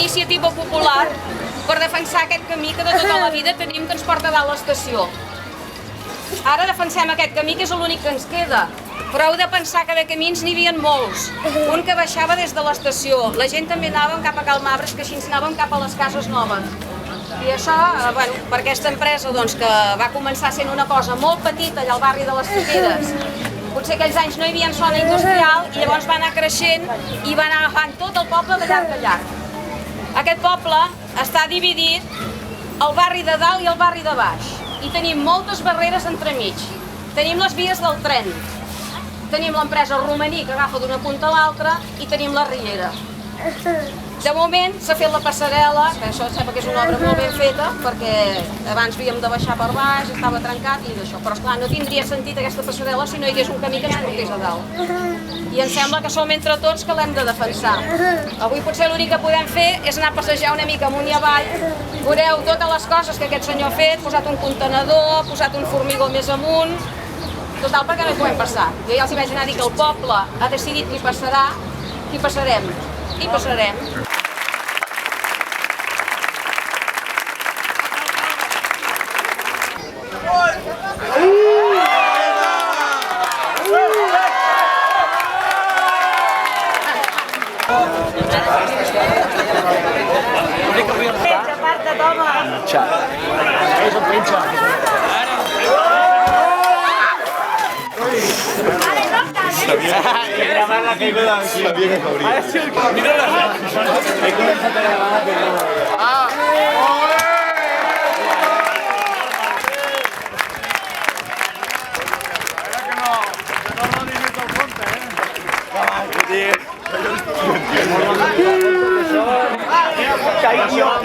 iniciativa popular per defensar aquest camí que de tota la vida tenim que ens porta a dalt l'estació. Ara defensem aquest camí, que és l'únic que ens queda, però heu de pensar que de camins n'hi havia molts. Un que baixava des de l'estació, la gent també anàvem cap a Cal Mabres, que així anàvem cap a les cases noves. I això, per aquesta empresa que va començar sent una cosa molt petita allà al barri de les Figueres, potser aquells anys no hi havia zona industrial i llavors va anar creixent i va anar agafant tot el poble de llarg a llarg. Aquest poble està dividit al barri de dalt i al barri de baix i tenim moltes barreres entremig. Tenim les vies del tren, tenim l'empresa romaní que agafa d'una punta a l'altra i tenim la riera. De moment s'ha fet la passarel·la, que això sembla que és una obra molt ben feta, perquè abans havíem de baixar per baix, estava trencat i d'això. Però esclar, no tindria sentit aquesta passarel·la si no hi hagués un camí que ens portés a dalt. I em sembla que som entre tots que l'hem de defensar. Avui potser l'únic que podem fer és anar a passejar una mica amunt i avall. Veureu totes les coses que aquest senyor ha fet, posat un contenedor, posat un formigó més amunt. Total, perquè no hi podem passar. Jo ja els vaig anar a dir que el poble ha decidit qui passarà, qui passarem. I passarem. Aparta't, home! És un penja. Grabar la caiguda d'aquí. Sabia que cauria. Mira la he començat a gravar la caiguda.